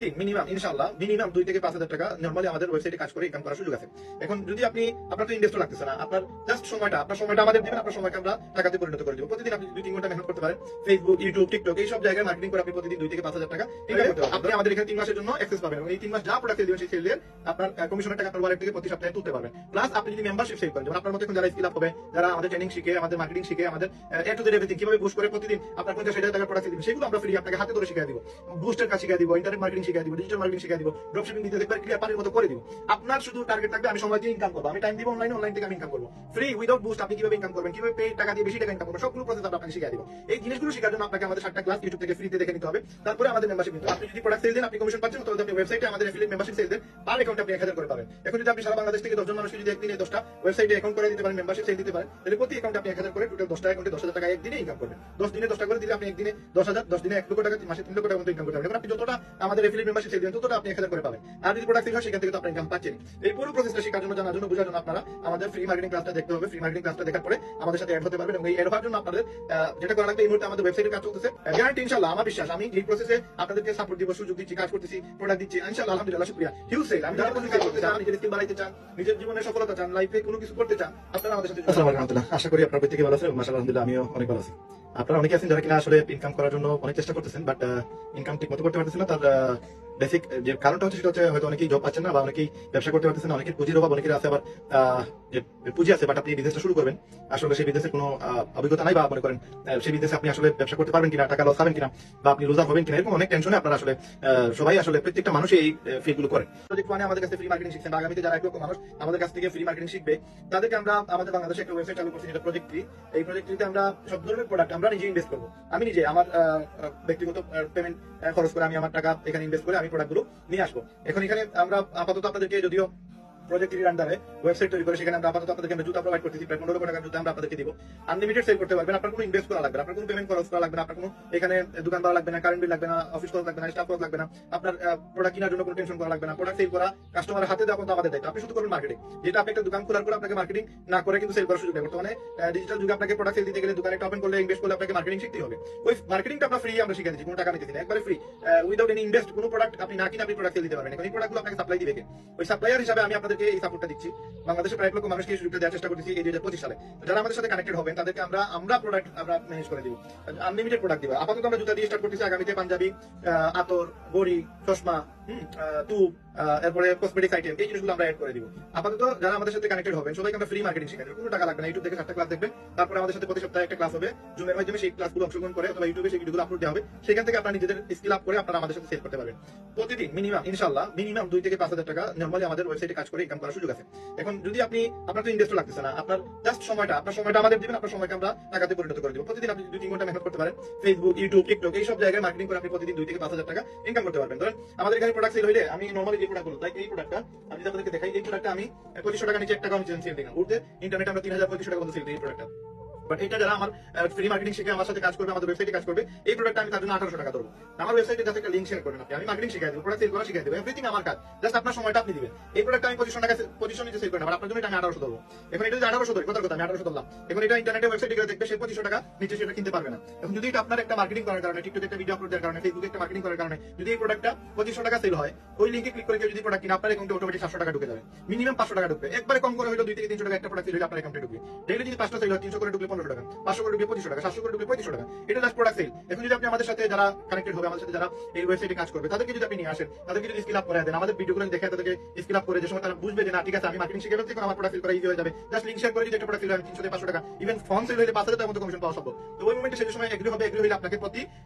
Minimum ইনশাআল্লাহ minimum 2 থেকে 5,000 টাকা নরমালি আমাদের ওয়েবসাইটে কাজ করে ইনকাম করার সুযোগ আছে। এখন যদি আপনি আপনার তো ইনভেস্ট লাগতেছে না, আপনার জাস্ট আপনার সময়টা আমাদের দিবেন, আপনার সময়কে আমরা টাকাতে পরিণত করে দেব। প্রতিদিন আপনি 2-3 ঘন্টা মেহনত করতে পারেন। ফেসবুক, ইউটিউব, টিকটক এই সব জায়গায় মার্কেটিং করে আপনি প্রতিদিন 2 থেকে 5,000 টাকা ইনকাম করতে পারবেন। আপনি আমাদের এখানে 3 মাসের জন্য অ্যাক্সেস পাবেন এবং এই 3 মাস যা প্রোডাক্ট দিবেন সেই সেলের আপনার কমিশনের টাকা আপনার ওয়ালেট থেকে প্রতি সপ্তাহে তুলতে পারবেন। প্লাস আপনি যদি মেম্বারশিপ সেল করেন, যেমন আপনার মতো এখন যারা স্কিল আপ হবে, যারা আমাদের ট্রেনিং শিখে, আমাদের মার্কেটিং শিখে, আমাদের এ টু জেড এভরিথিং কিভাবে বুস্ট করে প্রতিদিন আপনার 50,000 টাকার প্রোডাক্ট দিবেন, সেগুলো আমরা ফ্রি আপনাকে হাতে ধরে শিখিয়ে দিব। বুস্টের কাজ শিখিয়ে দিব, ইন্টারনেট মার্কেটিং শিখিয়ে দিব, ডিজিটাল মার্কেটিং শিখিয়ে দিব, ড্রপশিপিং দিতে একবার ক্লিয়ার পানির মতো করে দিব। আপনার শুধু টার্গেট থাকবে আমি সময় দিয়ে ইনকাম করবো, আমি টাইম দিব অনলাইনে, অনলাইন থেকে আমি ইনকাম করবো। ফ্রি উইদাউট বুস্ট আপনি কিভাবে ইনকাম করবেন, কিভাবে পেইড টাকা দিয়ে বেশি টাকা ইনকাম করবেন, সবগুলো প্রসেস আমরা আপনাকে শিখিয়ে দিব। এই জিনিসগুলো শেখার জন্য আপনাকে আমাদের 7টা ক্লাস ইউটিউব থেকে ফ্রিতে দেখে নিতে হবে। তারপরে আমাদের মেম্বারশিপ নিতে হবে। আপনি যদি প্রোডাক্ট সেল দেন আপনি কমিশন পাচ্ছেন, তাহলে আপনি ওয়েবসাইটে আমাদের এফিলিয়েট মেম্বারশিপ সেল দেন, পার অ্যাকাউন্টে আপনি 1,000 করে পাবেন। এখন যদি আপনি সারা বাংলাদেশ থেকে 10 জন মানুষকে যদি একদিনে 10টা ওয়েবসাইটে অ্যাকাউন্ট করে দিতে পারেন, মেম্বারশিপ সেল দিতে পারেন, তাহলে প্রতি অ্যাকাউন্টে আপনি 1,000 করে, টোটাল 10টা অ্যাকাউন্টে 10,000 টাকা একদিনে ইনকাম করবেন। 10 দিনে 10টা করে দিলে আপনি একদিনে 10,000, 10 দিনে 1 লক্ষ টাকা, মাসে 3 লক্ষ টাকা মতো ইনকাম করতে পারবেন। এখন আপনি যতটা আমাদের এফিলিয়েট মেম্বারশিপ সেল দেন ততটা আপনি 1,000 করে পাবেন। আর যদি প্রোডাক্ট সেল হয় সেখান থেকে তো আপনি ইনকাম পাচ্ছেন। এই পুরো প্রসেসটা শেখার জন্য, জানার জন্য, বোঝার জন্য আপনারা আমাদের ফ্রি মার্কেটিং ক্লাসটা দেখতে হবে। ফ্রি মার্কেটিং ক্লাসটা দেখার পরে আমাদের সাথে অ্যাড হতে পারবেন এবং এই অ্যাড হওয়ার জন্য আপনাদের যেটা করা লাগবে, এই মুহূর্তে আমাদের ওয়েবসাইটে কাজ চলতেছে। গ্যারান্টি ইনশাআল্লাহ, আমার বিশ্বাস, আমি এই প্রসেসে আপনাদেরকে সাপোর্ট দিব, সুযোগ দিচ্ছি, কাজ করতেছি, প্রোডাক্ট দিচ্ছি ইনশাআল্লাহ। আলহামদুলিল্লাহ, শুকরিয়া। Huge sale. আমি যারা কোনো কাজ করতে চান, নিজের স্কিল বাড়াইতে চান, নিজের জীবনে সফলতা চান, লাইফে কোনো কিছু করতে চান, আপনারা আমাদের সাথে। আসসালামু আলাইকুম। আশা করি আপনারা প্রত্যেকেই ভালো আছেন। মাশাআল্লাহ, আলহামদুলিল্লাহ, আমিও অনেক ভালো আছি। আপনারা অনেকে আছেন যারা কিনা আসলে ইনকাম করার জন্য অনেক চেষ্টা করতেছেন, বাট ইনকাম ঠিক মতো করতে পারতেছেন না। তার বেসিক যে কারণটা হচ্ছে সেটা হচ্ছে হয়তো অনেকেই জব পাচ্ছেন না, বা অনেকেই ব্যবসা করতে পারতেছেন না, অনেকের পুঁজির অভাব, অনেকের আছে আবার যে পুঁজি আছে বাট আপনি বিজনেসটা শুরু করবেন, আসলে সেই বিজনেসের কোনো অভিজ্ঞতা নাই, বা মনে করেন সেই বিজনেসে আপনি আসলে ব্যবসা করতে পারবেন কিনা, টাকা লস খাবেন কিনা, বা আপনি রোজা হবেন কিনা, এরকম অনেক টেনশনে আপনারা আসলে সবাই আসলে প্রত্যেকটা মানুষই এই ফিল্ডগুলো করে। প্রজেক্ট ওয়ানে আমাদের কাছে ফ্রি মার্কেটিং শিখছেন, বা আগামীতে যারা 1 লক্ষ মানুষ আমাদের কাছ থেকে ফ্রি মার্কেটিং শিখবে, তাদেরকে আমরা আমাদের বাংলাদেশে একটা ওয়েবসাইট চালু করছি, যেটা প্রজেক্ট থ্রি। এই প্রজেক্টটিতে আমরা সব ধরনের প্রোডাক্ট আমরা নিজে ইনভেস্ট করবো। আমি নিজে আমার ব্যক্তিগত পেমেন্ট খরচ করে আমি আমার টাকা এখানে ইনভেস্ট করে আমি প্রোডাক্টগুলো নিয়ে আসবো। এখন এখানে আমরা আপাতত আপনাদেরকে, যদিও প্রজেক্টের আন্ডারে ওয়েবসাইট তৈরি করে, সেখানে আমরা আপাতত আপনাদেরকে জুতা প্রোভাইড করতেছি, প্রায় 15 লক্ষ টাকার জুতা আমরা আপনাদেরকে দিব। আনলিমিটেড সেল করতে পারবেন, আপনার কোনো ইনভেস্ট করা লাগবে না, আপনার কোনো পেমেন্ট খরচ করা লাগবে না, আপনার কোনো এখানে দোকান ভাড়া লাগবে না, কারেন্ট বিল লাগবে না, অফিস খরচ লাগবে না, স্টাফ খরচ লাগবে না, আপনার প্রোডাক্ট কেনার জন্য কোনো টেনশন করা লাগবে না। প্রোডাক্ট সেল করা, কাস্টমারের হাতে দেওয়া কিন্তু আমাদের দায়িত্ব। আপনি শুধু করবেন মার্কেটিং, যেটা আপনি একটা দোকান খোলার পরে আপনাকে মার্কেটিং না করে কিন্তু সেল করার সুযোগ নেই। বর্তমানে ডিজিটাল যুগে আপনাকে প্রোডাক্ট সেল দিতে গেলে, দোকান একটা ওপেন করলে, ইনভেস্ট করলে আপনাকে মার্কেটিং শিখতে হবে। ওই মার্কেটিংটা আমরা ফ্রি আমরা শিখে দিচ্ছি, কোনো টাকা নিতেছি না, একবারে ফ্রি, উইদাউট এনি ইনভেস্ট। কোনো প্রোডাক্ট আপনি না কিনে আপনি প্রোডাক্ট সেল দিতে পারবেন। এখন এই প্রোডাক্টগুলো আপনাকে সাপ্লাই দিবে কে? ওই সাপ্লায়ার হিসাবে আমি আপনাদেরকে এই সাপোর্টটা দিচ্ছি। বাংলাদেশে প্রায় 1 লক্ষ মানুষকে এই সুযোগটা দেওয়ার চেষ্টা করতেছি এই 2025 সালে। যারা আমাদের সাথে কানেক্টেড হবেন তাদেরকে আমরা প্রোডাক্ট আমরা ম্যানেজ করে দিব, আনলিমিটেড প্রোডাক্ট দিব। আপাতত আমরা জুতা দিয়ে স্টার্ট করতেছি, আগামীতে পাঞ্জাবি, আতর, ঘড়ি, চশমা, টুব, এরপরে কসমেটিক্স আইটেম, এই জিনিসগুলো আমরা অ্যাড করে দিব। আপাতত যারা আমাদের সাথে কানেক্টেড হবেন সবাইকে আমরা ফ্রি মার্কেটিং শেখাই, কোনো টাকা লাগবে না। ইউটিউব থেকে 7টা ক্লাস দেখবেন, তারপরে আমাদের সাথে প্রতি সপ্তাহে একটা ক্লাস হবে জুমের মাধ্যমে, সেই ক্লাসগুলো অংশগ্রহণ করে অথবা ইউটিউবে সেই ভিডিওগুলো আপলোড দেওয়া হবে, সেখান থেকে আপনারা নিজেদের স্কিল আপ করে আপনারা আমাদের সাথে সেল করতে পারবেন। প্রতিদিন মিনিমাম ইনশাআল্লাহ মিনিমাম 2 থেকে 5,000 টাকা নরমালি আমাদের ওয়েবসাইটে কাজ করে ইনকাম করার সুযোগ আছে। এখন যদি আপনি আপনার তো ইনভেস্ট লাগতেছে না, আপনার জাস্ট আপনার সময়টা আমাদের দিবেন, আপনার সময়কে আমরা টাকাতে পরিণত করে দিব। প্রতিদিন আপনি 2-3 ঘন্টা মেহনত করতে পারেন। ফেসবুক, ইউটিউব, টিকটক এই সব জায়গায় মার্কেটিং করে আপনি প্রতিদিন 2 থেকে 5,000 টাকা ইনকাম করতে পারবেন। ধরেন আমাদের এখানে প্রোডাক্ট সেল হইলে, আমি নরমালি যে প্রোডাক্টগুলো, লাইক এই প্রোডাক্টটা আমি যদি আপনাদেরকে দেখাই, এই প্রোডাক্টটা আমি 2500 টাকা নিচে 1 টাকা আমি সেল দিই না। উঠতে ইন্টারনেটে আমরা 3,000-3500 টাকা মতো সেল দিই এই প্রোডাক্টটা। বাট এটা যারা আমার ফ্রি মার্কেটিং শিখে আমার সাথে কাজ করবে, আমাদের ওয়েবসাইটে কাজ করবে, এই প্রোডাক্টটা আমি তার জন্য 1800 টাকা ধরবো। আমার ওয়েবসাইটে জাস্ট একটা লিংক শেয়ার করেন আপনি, আমি মার্কেটিং শিখাই দেবো, প্রোডাক্ট সেল করা শিখাই দেবো, এভরিথিং আমার কাজ, জাস্ট আপনার সময়টা আপনি দিবেন। এই প্রোডাক্টটা আমি 2500 টাকা পজিশন নিচে সেল করি না, আপনার জন্য এটা আমি 1800 ধরবো। এখন এটা যদি 1800 ধরি, কথার কথা আমি 1800 ধরলাম, এখন এটা ইন্টারনেটে ওয়েবসাইটে গেলে দেখবে সে 2500 টাকা নিচে সেটা কিনতে পারবে না। এখন যদি এটা আপনার একটা মার্কেটিং করার কারণে, টিকটকে একটা ভিডিও আপলোড দেওয়ার কারণে, ফেসবুকে একটা মার্কেটিং করার কারণে যদি এই প্রোডাক্টটা 2500 টাকা সেল হয়, ওই লিংকে ক্লিক করে কেউ যদি প্রোডাক্ট কিনে, আপনার অ্যাকাউন্টে অটোমেটিক 700 টাকা ঢুকে যাবে, মিনিমাম 500 টাকা ঢুকবে। একবারে কম করে হলো 2 থেকে 300 টাকা একটা প্রোডাক্ট সেল হলে আপনার অ্যাকাউন্টে ঢুকবে। ডেইলি যদি 5টা সেল হয়, 300 করে ঢুকলে 1500 টাকা, 500 করে ঢুকলে 2500 টাকা, 700 করে ঢুকলে 3500 টাকা। এটা জাস্ট প্রোডাক্ট সেল। এখন যদি আপনি আমাদের সাথে যারা কানেক্টেড হবে, আমাদের সাথে যারা এই ওয়েবসাইটে কাজ করবে, তাদেরকে যদি আপনি নিয়ে আসেন, তাদেরকে যদি স্কিল আপ করে দেন, আমাদের ভিডিওগুলো দেখে তাদেরকে স্কিল আপ করে, যে সময় তারা বুঝবে যে না ঠিক আছে আমি মার্কেটিং শিখে ফেলছি, আমার প্রোডাক্ট সেল করা ইজি হয়ে যাবে, জাস্ট লিংক শেয়ার করে যদি একটা প্রোডাক্ট সেল হয় 300 থেকে 500 টাকা, ইভেন ফোন সেল হলে 5,000 টাকার মতো কমিশন পাওয়া সম্ভব। তো ওই মোমেন্টে সেই সময় এগ্রি হলে আপনাকে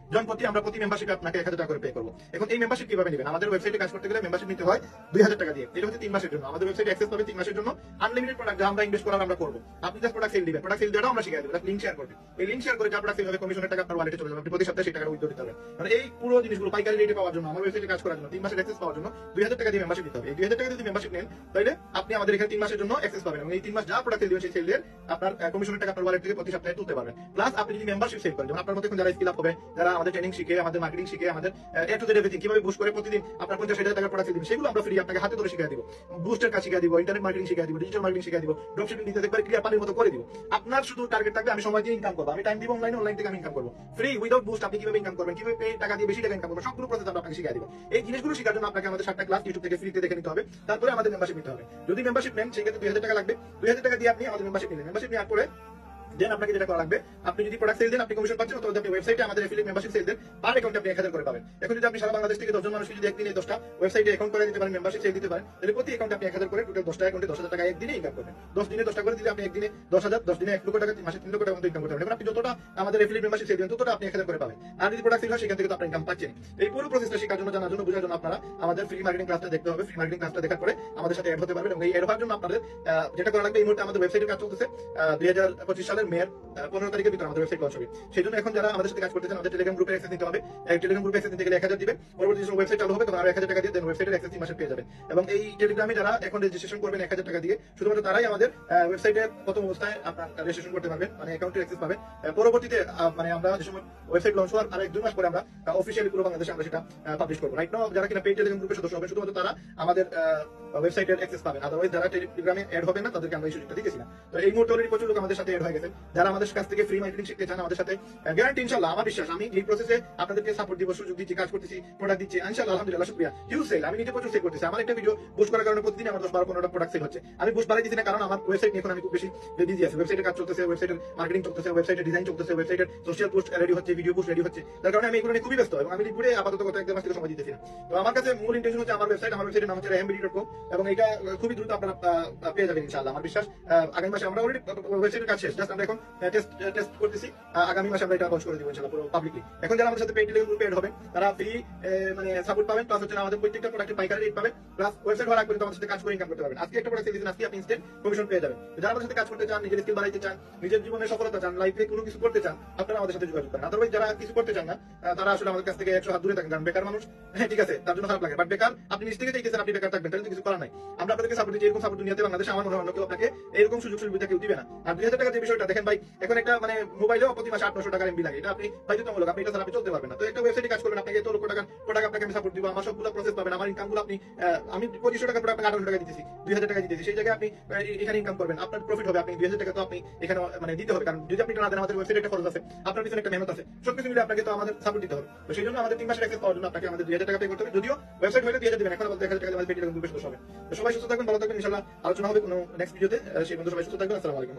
আমরা প্রতি মেম্বারশিপে আপনাকে 1000 টাকা করে পে করবো। এখন এই মেম্বারশিপ কিভাবে নেবেন? আমাদের ওয়েবসাইটে কাজ করতে গেলে মেম্বারশিপ নিতে হয় 2000 টাকা দিয়ে। এটা হচ্ছে 3 মাসের জন্য। আমাদের ওয়েবসাইটে অ্যাক্সেস পাবে 3 মাসের জন্য, আনলিমিটেড প্রোডাক্ট যা আমরা ইনভেস্ট করার আমরা করবো। আপনি জাস্ট প্রোডাক্ট সেল দিবেন, প্রোডাক্ট সেল দেওয়াটা আমরা শিখিয়ে দেবো, লিংক শেয়ার করবেন। এই লিংক শেয়ার করে যা প্রোডাক্ট সেল হবে কমিশনের টাকা আপনার ওয়ালেটে চলে যাবে, আপনি প্রতি সপ্তাহে সেই টাকা উইথড্র দিতে পারবেন। মানে এই পুরো জিনিসগুলো পাইকারি রেটে পাওয়ার জন্য, আমার ওয়েবসাইটে কাজ করার জন্য, 3 মাসের অ্যাক্সেস পাওয়ার জন্য 2000 টাকা দিয়ে মেম্বারশিপ দিতে হবে। এই 2000 টাকা যদি মেম্বারশিপ নেন, তাহলে আপনি আমাদের এখানে 3 মাসের জন্য অ্যাক্সেস পাবেন এবং এই 3 মাস যা প্রোডাক্ট সেল দিবেন সেই সেলের আপনার কমিশনের টাকা আপনার ওয়ালেট থেকে প্রতি সপ্তাহে তুলতে পারবেন। প্লাস আপনি যদি মেম্বারশিপ সেল করেন, যেমন আপনার মতো এখন যারা স্কিল আপ হবে, যারা আমাদের ট্রেনিং শিখে, আমাদের মার্কেটিং শিখে, আমাদের এ টু জেড এভরিথিং কিভাবে বুস্ট করে প্রতিদিন আপনার 50,000 1000 টাকার প্রোডাক্ট দিবেন, সেগুলো আমরা ফ্রি আপনাকে হাতে ধরে শিখিয়ে দিব। বুস্টের কাজ শিখিয়ে দিব, ইন্টারনেট মার্কেটিং শিখিয়ে দিব, ডিজিটাল মার্কেটিং শিখিয়ে দিব, ড্রপশিপিং দিতে একবার ক্লিয়ার পানির মতো করে দিব। আপনার শুধু টার্গেট থাকবে আমি সময় দিয়ে ইনকাম করবো, আমি টাইম দিব অনলাইনে, অনলাইন থেকে আমি ইনকাম করবো। ফ্রি উইদাউট বুস্ট আপনি কিভাবে ইনকাম করবেন, কিভাবে টাকা দিয়ে বেশি টাকা ইনকাম করবেন, সবগুলো প্রসেস আমরা আপনাকে শিখিয়ে দিব। এই জিনিসগুলো শেখার জন্য আপনাকে আমাদের 7টা ক্লাস ইউটিউব থেকে ফ্রিতে দেখে নিতে হবে, তারপরে আমাদের মেম্বারশিপ নিতে হবে। যদি মেম্বারশিপ নেন সেক্ষেত্রে 2000 টাকা লাগবে। 2000 টাকা দিয়ে আপনি আমাদের মেম্বারশিপ নিলেন, মেম্বারশিপ নেওয়ার পরে দেন আপনাকে যেটা করা লাগবে, আপনি যদি প্রোডাক্ট সেল দেন আপনি কমিশন পাচ্ছেন, অথবা আপনি ওয়েবসাইটে আমাদের এফিলিয়েট মেম্বারশিপ সেল দেন, পার অ্যাকাউন্টে আপনি 1000 করে পাবেন। এখন যদি আপনি সারা বাংলাদেশ থেকে 10 জন মানুষকে যদি একদিনে 10টা ওয়েবসাইটে অ্যাকাউন্ট করে দিতে পারেন, মেম্বারশিপ সেল দিতে পারেন, তাহলে প্রতি অ্যাকাউন্টে আপনি 1000 করে, টোটাল 10টা অ্যাকাউন্টে 10,000 টাকা একদিনে ইনকাম করবেন। 10 দিনে 10টা করে দিলে আপনি একদিনে 10,000, 10 দিনে 1 লক্ষ টাকা, মাসে 3 লক্ষ টাকা মতো ইনকাম করতে পারবেন। এখন আপনি যতটা আমাদের এফিলিয়েট মেম্বারশিপ সেল দেন ততটা আপনি 1000 করে পাবেন। আর যদি প্রোডাক্ট সেল হয় সেখান থেকে তো আপনি ইনকাম পাচ্ছেন। এই পুরো প্রসেসটা শেখার জন্য, জানার জন্য, বোঝার জন্য আপনারা আমাদের ফ্রি মার্কেটিং ক্লাসটা দেখতে হবে। ফ্রি মার্কেটিং ক্লাসটা দেখার পরে আমাদের সাথে অ্যাড হতে পারবেন, এবং এই অ্যাড হওয়ার জন্য আপনাদের যেটা করা লাগবে, এই মুহূর্তে আমাদের ওয়েবসাইটের কাজ চলতেছে। 2025 সালের মের 15 তারিখের ভিতরে আমাদের ওয়েবসাইট লঞ্চ হবে। সেই জন্য এখন যারা আমাদের সাথে কাজ করতে চান, আমাদের টেলিগ্রাম গ্রুপে অ্যাক্সেস নিতে হবে। টেলিগ্রাম গ্রুপে অ্যাক্সেস নিতে গেলে 1000 দিবেন, পরবর্তী যখন ওয়েবসাইট চালু হবে তখন আরো 1000 টাকা দিয়ে দেন ওয়েবসাইটের অ্যাক্সেস 3 মাসে পেয়ে যাবেন। এবং এই টেলিগ্রামে যারা এখন রেজিস্ট্রেশন করবেন 1000 টাকা দিয়ে, শুধুমাত্র তারাই আমাদের ওয়েবসাইটে প্রথম অবস্থায় আপনার রেজিস্ট্রেশন করতে পারবেন, মানে অ্যাকাউন্টের অ্যাক্সেস পাবেন। পরবর্তীতে মানে আমরা যে সময় ওয়েবসাইট লঞ্চ হওয়ার আর 1-2 মাস পরে আমরা অফিশিয়ালি পুরো বাংলাদেশে আমরা সেটা পাবলিশ করবো। রাইট নাও যারা কিনা পেইড টেলিগ্রাম গ্রুপের সদস্য হবেন, শুধুমাত্র তারা আমাদের ওয়েবসাইটের অ্যাক্সেস পাবেন, আদারওয়াইজ যারা টেলিগ্রামে অ্যাড হবেন না তাদেরকে আমরা এই সুযোগটা দিতেছি না। তো এই মুহূর্তে অলরেডি প্রচুর লোক আমাদের সাথে অ্যাড হয়ে গেছে, যারা আমাদের কাছ থেকে ফ্রি মার্কেটিং শিখতে চান আমাদের সাথে, গ্যারান্টি ইনশাআল্লাহ, আমার বিশ্বাস, আমি এই প্রসেসে আপনাদেরকে সাপোর্ট দিব, সুযোগ দিচ্ছি, কাজ করতেছি, প্রোডাক্ট দিচ্ছি, ইনশাআল্লাহ, আলহামদুলিল্লাহ, শুকরিয়া। হিউজ সেল, আমি নিজে প্রচুর সেল করতেছি। আমার একটা ভিডিও পোস্ট করার কারণে প্রতিদিন আমার 10-12-15টা প্রোডাক্ট সেল হচ্ছে। আমি বুস্ট বাড়াই দিচ্ছি না, কারণ আমার ওয়েবসাইট নিয়ে এখন আমি খুব বেশি বিজি আছি। ওয়েবসাইটের কাজ চলতেছে, ওয়েবসাইটের মার্কেটিং চলতেছে, ওয়েবসাইটের ডিজাইন চলতেছে, ওয়েবসাইটের সোশ্যাল পোস্ট রেডি হচ্ছে, ভিডিও পোস্ট রেডি হচ্ছে। তার কারণে আমি এগুলো নিয়ে খুবই ব্যস্ত, এবং আমি রিপোর্টে আপাতত গত 1-2 মাস থেকে সময় দিতেছি না। তো আমার কাছে মূল ইন্টেনশন হচ্ছে আমার ওয়েবসাইটের নাম হচ্ছে rehambidi.com, এবং এটা খুবই দ্রুত আপনারা পেয়ে যাবেন ইনশাআল্লাহ। আমার বিশ্বাস আগামী মাসে আমরা অলরেডি ওয়েবসাইটের কাজ শেষ, জাস্ট আমরা এখন টেস্ট করতেছি। আগামী মাসে আমরা এটা লঞ্চ করে দিব ইনশাআল্লাহ পুরো পাবলিকলি। এখন যারা আমাদের সাথে পেইড টেলিগ্রাম গ্রুপে অ্যাড হবেন তারা ফ্রি মানে সাপোর্ট পাবেন, প্লাস হচ্ছে আমাদের প্রত্যেকটা প্রোডাক্টের পাইকারি রেট পাবেন, প্লাস ওয়েবসাইট হওয়ার আগে পর্যন্ত আমাদের সাথে কাজ করে ইনকাম করতে পারবেন। আজকে একটা প্রোডাক্ট সেল দিয়েছেন, আজকে আপনি ইনস্ট্যান্ট কমিশন পেয়ে যাবেন। যারা আমাদের সাথে কাজ করতে চান, নিজের স্কিল বাড়াইতে চান, নিজের জীবনে সফলতা চান, লাইফে কোনো কিছু করতে চান, আপনারা আমাদের সাথে যোগাযোগ করেন। আদারওয়াইজ যারা কিছু করতে চান না, তারা আসলে আমাদের কাছ থেকে 100 হাত দূরে থাকেন, কারণ বেকার মানুষ, হ্যাঁ ঠিক আছে, তার জন্য খারাপ লাগে, বাট বেকার আপনি নিজ থেকে চাইতেছেন আপনি বেকার থাকবেন, তাহলে কিছু করার নাই। আমরা আপনাদেরকে সাপোর্ট দিচ্ছি, এরকম সাপোর্ট দুনিয়াতে বাংলাদেশে আমার মনে হয় অন্য কেউ আপনাকে এরকম সুযোগ সুবিধা কেউ দিবে না। আর 2000 টাকা যে বিষয়টা দেখেন ভাই, এখন একটা মানে মোবাইলেও প্রতি মাসে 800-900 টাকার এমবি লাগে, এটা আপনি বাধ্যতামূলক, আপনি এটা ছাড়া আপনি চলতে পারবেন না। তো একটা ওয়েবসাইটে কাজ করবেন, আপনাকে এত লক্ষ টাকা প্রোডাক্ট আপনাকে আমি সাপোর্ট দিব, আমার সবগুলো প্রসেস পাবেন, আমার ইনকামগুলো আপনি, আমি 2500 টাকা প্রোডাক্ট আপনাকে 1800 টাকা দিতেছি, 2000 টাকা দিতেছি, সেই জায়গায় আপনি এখানে ইনকাম করবেন, আপনার প্রফিট হবে, আপনি 2000 টাকা তো আপনি এখানে মানে দিতে হবে, কারণ যদি আপনি না দেন আমাদের ওয়েবসাইটে একটা খরচ আছে, আপনার পিছনে একটা মেহনত আছে, সবকিছু মিলে আপনাকে তো আমাদের সাপোর্ট দিতে হবে। তো সেই জন্য আমাদের 3 মাসের অ্যাক্সেস পাওয়ার জন্য আপনাকে আমাদের 2000 টাকা পে করতে হবে, যদিও ওয়েবসাইট হলে 2000 দিবেন, এখন আমাদের 1000 টাকা দিয়ে আমাদের পেইড টেলিগ্রাম গ্রুপে সদস্য হবে। তো সবাই সুস্থ থাকবেন, ভালো থাকবেন, ইনশাআল্লাহ আলোচনা হবে কোনো নেক্সট ভিডিওতে। সেই বন্ধু সবাই সুস্থ থাকবেন, আসসালামু আলাইকুম।